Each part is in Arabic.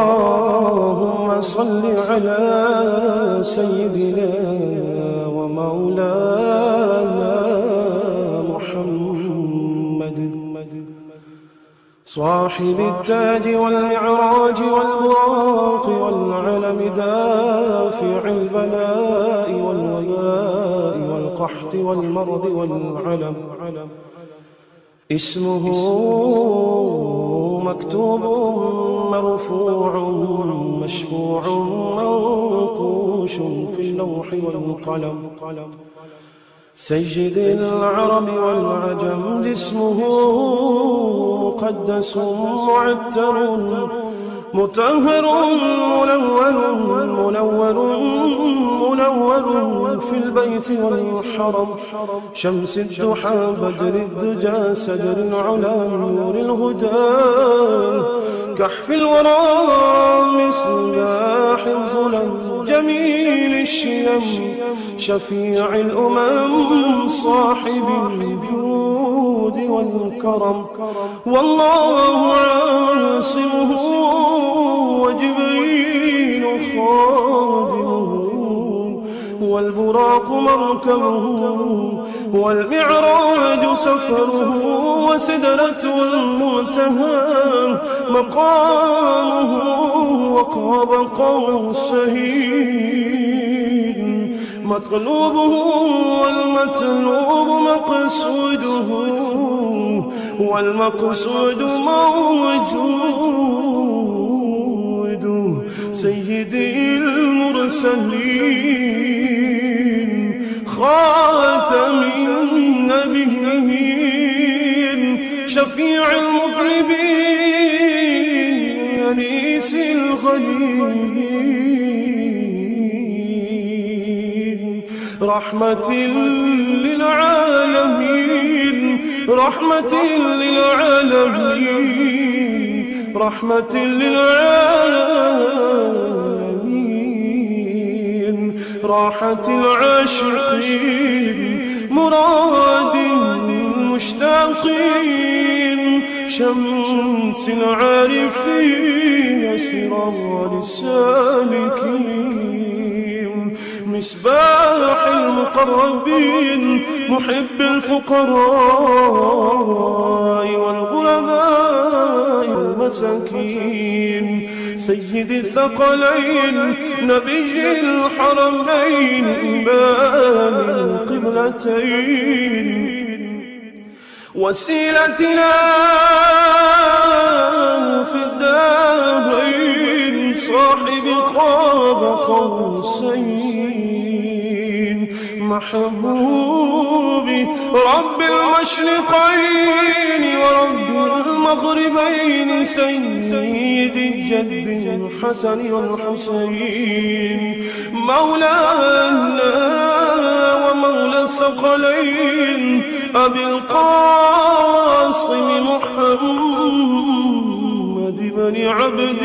اللهم صل على سيدنا ومولانا محمد صاحب التاج والمعراج والبراق والعلم دافع البلاء والوباء والقحط والمرض والعلم اسمه مكتوب مرفوع مشفوع منقوش في اللوح والقلم سيد العرب والعجم اسمه مقدس معتر مطهر منور في البيت والحرم شمس الضحى بدر الدجى سدر العلا نور الهدى كحف الورى مصباح الظلم جميل الشيم شفيع الأمم صاحب الجود والكرم والله عاصمه وجبريل خادمه والبراق مركبه والمعراج سفره وسدرة المنتهى مقامه وقاب قوسين مطلوبه والمطلوب مقصوده والمقصود موجود سيدي المرسلين خاتم النبيين شفيع المذنبين أنيس الغريبين رحمة للعالمين رحمة للعالمين رحمة للعالمين راحة العاشقين مراد المشتاقين شمس العارفين سراج السالكين مصباح المقربين محب الفقراء والغرباء والمساكين سيد الثقلين نبي الحرمين إمام القبلتين وسيلتنا في الدارين صاحب قاب قوسين محبوبي رب المشرقين ورب المغربين سيد الجد الحسن والحسين مولانا ومولى الثقلين أبي القاسم محمد بن عبد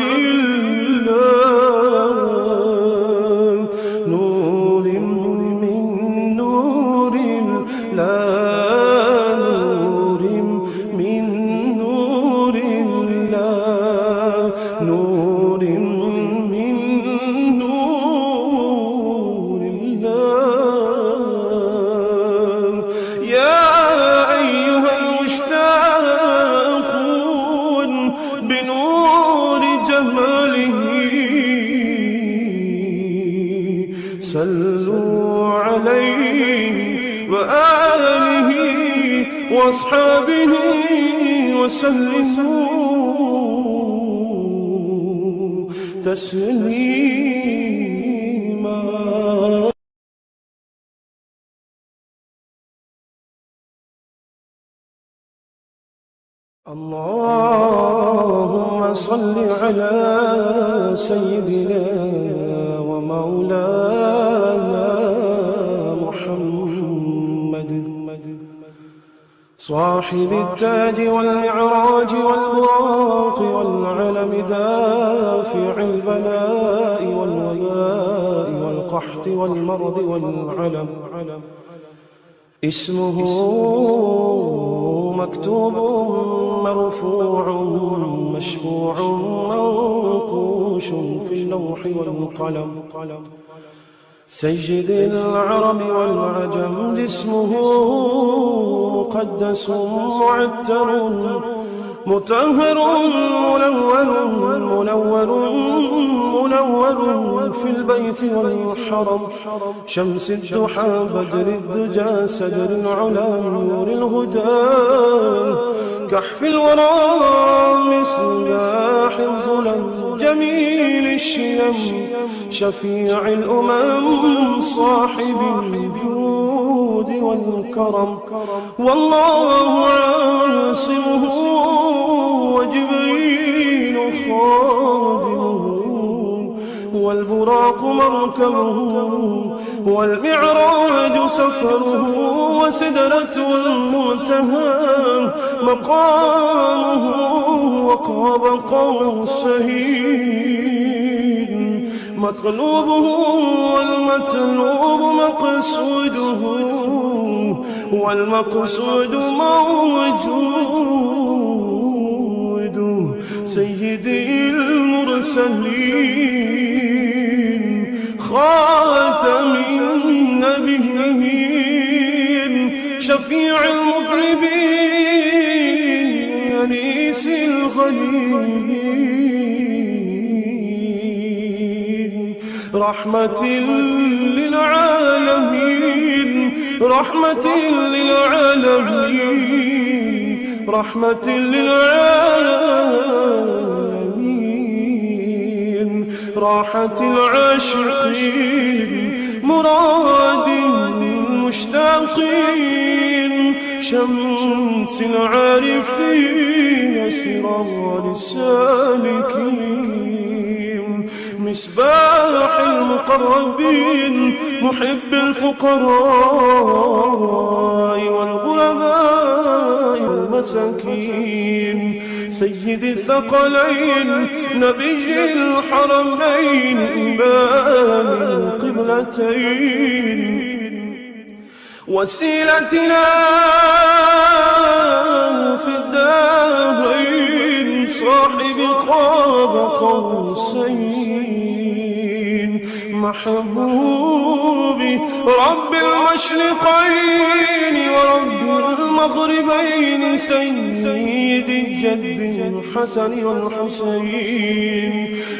الله نور من نور الله نور من نور الله نور من نور الله يا أيها المشتاقون بنور جماله صلوا عليه وآله وأصحابه وسلموا تسليما اللهم صل على سيدنا ومولانا محمد صاحب التاج والمعراج والبراق والعلم دافع البلاء والوباء والقحط والمرض والعلم اسمه مكتوب مرفوع مشفوع منقوش في اللوح والقلم. سيد العرب والعجم جسمه مقدس معتر مطهر منور في البيت والحرم. شمس الضحى بدر الدجى سدر العلا نور الهدى كحف الورى مصباح الظلم جميل الشيم شفيع الأمم صاحب الجود والكرم. والله عاصمه وجبريل خادمه والبراق مركبه والمعراج سفره وسدرة المنتهى مقامه وقاب قوسين مطلوبه والمطلوب مقصوده والمقصود موجود. سيدي المرسلين خاتم النبيين شفيع المذنبين أنيس الغليلين رحمة للعالمين رحمة للعالمين رحمة للعالمين راحة العاشقين مراد المشتاقين شمس العارفين سرار السالكين مصباح المقربين محب الفقراء والغرباء والمساكين سيد الثقلين نبي الحرمين إمام القبلتين وسيلتنا في الدارين صاحب قاب قوسين محبوبي رب المشرقين ورب المغربين سيد الجد الحسن والحسين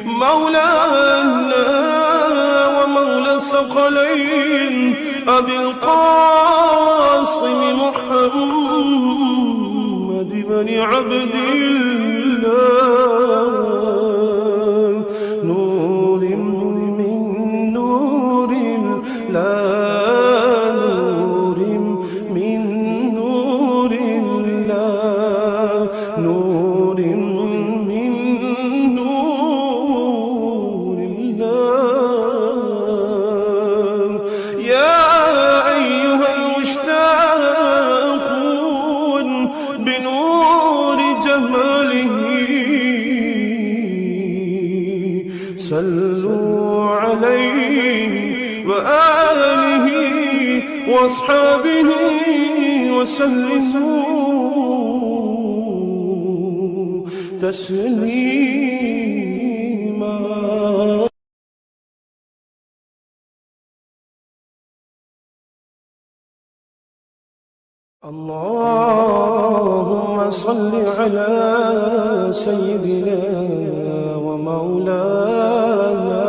مولانا ومولى الثقلين أبي القاسم محمد بن عبد الله نور من نور الله نور من نور الله نور من نور الله. يا أيها المشتاقون بنور جماله صلوا عليه وآله وأصحابه وسلموا تسليما. اللهم صل على سيدنا ومولانا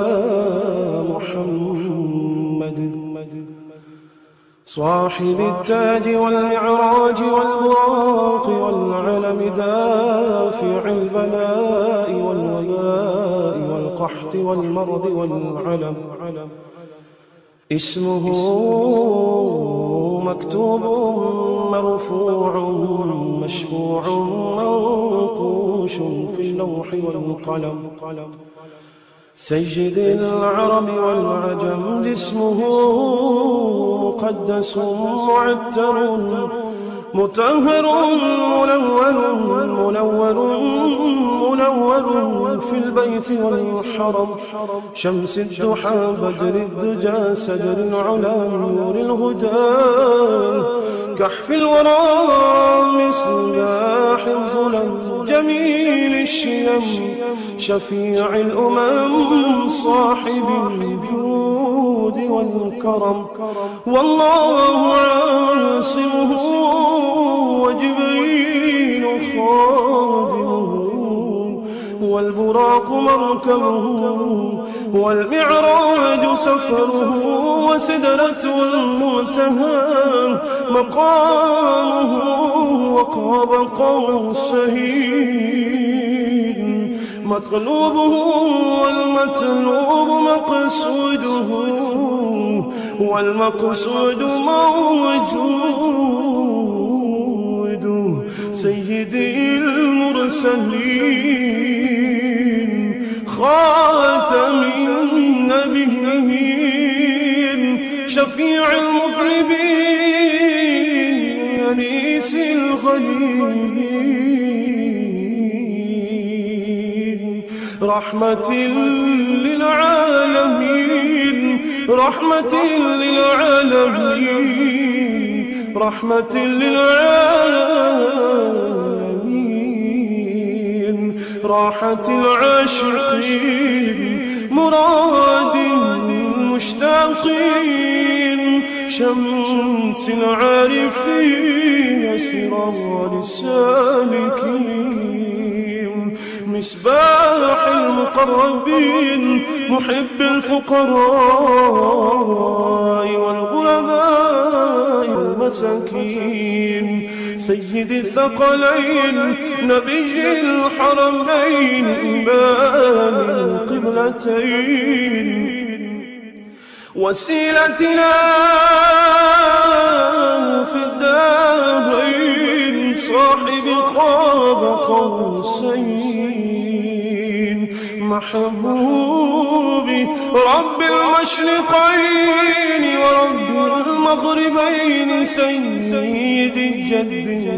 محمد صاحب التاج والمعراج والبراق والعلم دافع البلاء والوباء والقحط والمرض والعلم اسمه مكتوب مرفوع مشفوع منقوش في اللوح والقلم. سيد العرب والعجم جسمه مقدس معتر مطهر منور في البيت والحرم، شمس الضحى بدر الدجى سدر العلا نور الهدى، كحف الورى مصباح الظلم جميل الشيم، شفيع الأمم صاحب الجود والكرم، والله عاصمه وجبريل خادمه، والبراق مركبه، والمعراج سفره، وسدرة المنتهى مقامه، وقاب قوسين مطلوبه، والمطلوب مقصوده، والمقصود موجود، سيدي المرسلين خاتم النبيين، شفيع المذنبين أنيس الغليل، رحمة للعالمين، رحمة للعالمين، رحمة للعالمين، راحة العاشقين، مراد المشتاقين، شمس العارفين، سراج السالكين، مصباح المقربين، محب الفقراء والغرباء والمساكين، سيد الثقلين، نبي الحرمين، إمام القبلتين، وسيلتنا في الدارين، صاحب قاب قوسين، محبوبي رب المشرقين ورب المغربين، سيد الجد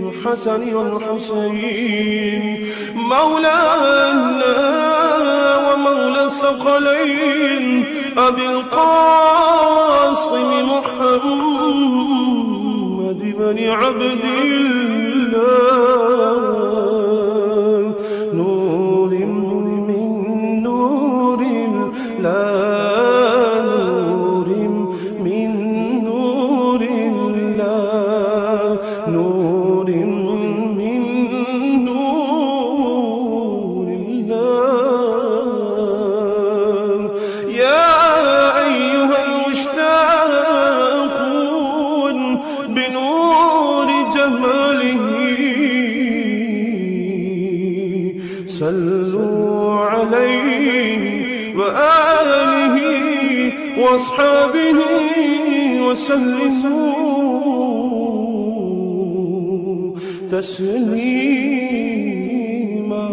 الحسن والحسين، مولانا ومولى الثقلين، أبي القاسم محمد بن عبد الله، نور من نور الله، نور من نور الله، نور من نور الله، يا أيها المشتاقون بنور جماله، صلوا عليه وآله وأصحابه وسلموا تسليما.